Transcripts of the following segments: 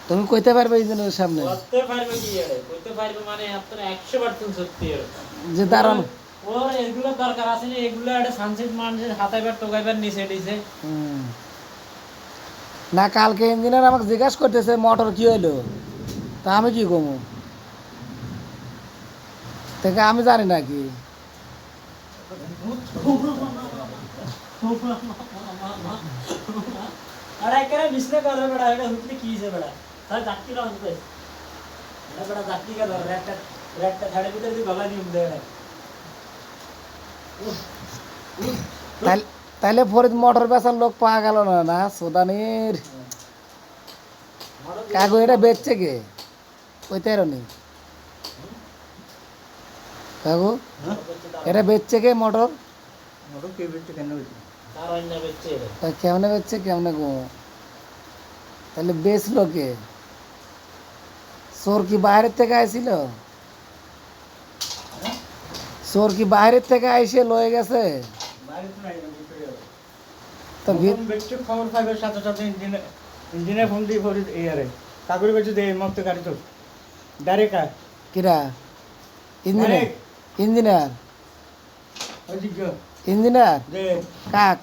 তুমি কইতে পারবে ইঞ্জিনের সামনে করতে পারবে কি এর কইতে পারবে মানে আপনার 100% সত্যি এর যে দাঁড়ানো ওর এগুলো দরকার আছে না এগুলো একটা সানসেট মানুষের হাতাইবার টোকাইবার নিচে দিছে না কালকে ইঞ্জিনিয়ার আমাকে জিজ্ঞাসা করতেছে মোটর কি হইলো তা আমি কি কমু থেকে আমি জানি না কি अरे करे बिस्ने कर बड़ा है हुतली की से बड़ा सारे जाती ना होते बड़ा जाती का रेट थाड़े भीतर दी गला नहीं उदे তাহলে ফরিদ মোটর বেচার লোক পাওয়া গেল না না সুদানির কাগো এটা বেচছে কে কইতে নি কাগো এটা বেচছে কে মোটর মোটর কে বেচছে কেন বেচছে তার অন্য বেচছে তা কেমনে বেচছে কেমনে গো তাহলে বেচলো কে চোর কি বাইরের থেকে আইছিল চোর কি বাইরের থেকে আইসে লয়ে গেছে বাইরে তো নাই ভিতরে তো তো বেচছে খবর পাইবে সাথে সাথে ইঞ্জিনিয়ার ফোন দিয়ে ফরিদ ইয়ারে কাগরি বেচে দে মক্ত গাড়ি তো ডাইরেক্ট আয় কিরা ইঞ্জিনিয়ার ইঞ্জিনিয়ার ওই দিকে ইঞ্জিনিয়ার দে কাক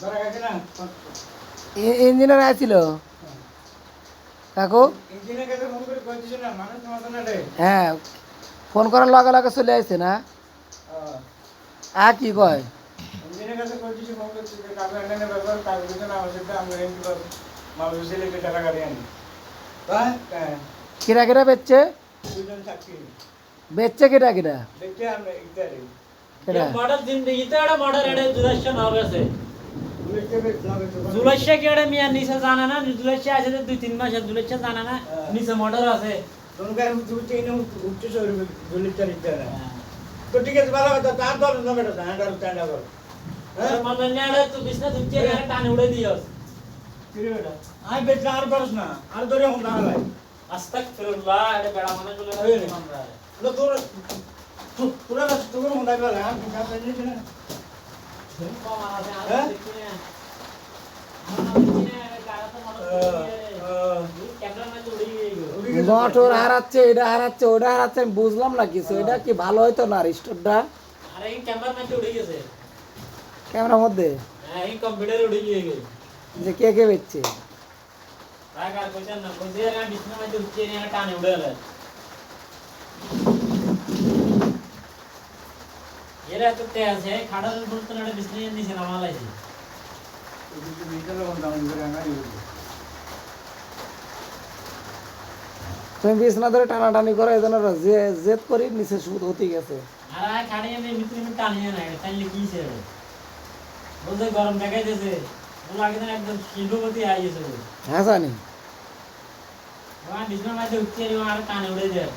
ধরা গেছে না ইঞ্জিনিয়ার আইছিল কাকু ইঞ্জিনিয়ার কাছে ফোন করে কইছিস না মানুষ তোমার না রে হ্যাঁ ফোন করার লগে লগে চলে আসছে না কি কয় ইঞ্জিনিয়ার কাছে কইছিস ফোন করছিস যে কাগজ এনে ব্যবহার কাগজ দিতে না আমার সাথে আমরা এমপি করব মাল বুঝলে কে টাকা গাড়ি আনি হ্যাঁ কিরা কিরা বেচছে দুজন সাক্ষী বেচছে কিরা কিরা দেখতে আমরা ইতারে কিরা মডার জিন্দগিতে একটা মডার এটা জুলাইশা না হবে বুঝতে পেরেছ না জুলাইশা কি এটা মিয়া নিচে জানা না জুলাইশা আছে 2-3 মাস জুলাইশা জানা না নিচে মডার আছে তোমরা দুটো ইনে উচ্চ শহরে জলিত চালিত না তো ঠিক আছে ভালো কথা তার দল না বেটা স্ট্যান্ডার্ড স্ট্যান্ডার্ড হ্যাঁ মানে নেড়ে তো বিছনা দুচ্ছে টানে উড়ে দিয়স কি রে বেটা আই বেটা আর পারছ না আর ধরে হম না ভাই আস্তাগফিরুল্লাহ এটা বেড়া মনে চলে আমরা লো তোর পুরা তোর হম না ভাই আমি কাজ জানি না কম আছে আর হ্যাঁ? দেখি না আমরা দেখি না কারা তো মডার ক্যামেরা না উড়ে গেল মোটর হারাচ্ছে এটা হারাচ্ছে ওটা হারাচ্ছে আমি বুঝলাম না কিছু এটা কি ভালো হইতো না রিস্টোরটা আরে এই ক্যামেরা না উড়ে গেছে ক্যামেরার মধ্যে হ্যাঁ এই কম্পিউটার উড়ে গিয়ে যে কে কে বেচছে রাগার কইছেন না কইছে না বিছনা মধ্যে উঠে নিয়ে টানে উড়ে গেল এরা তো তে আছে খাড়ার উপর তো না বিছনা নিচে নামা লাইছে কিছু মিটার হম দাম করে আনাই তুমি বিছনা ধরে টানাটানি করো এই জন্য জেদ করি নিচে সুদ হতে গেছে আর আয় খাড়ে এনে ভিতরে টানিয়ে না টানলে কি ছে বলতে গরম দেখাইতেছে বলে আগে না একদম শিল্পপতি আইছে হ্যাঁ জানি বিছনা মধ্যে উঠে আর টানে উড়ে যায়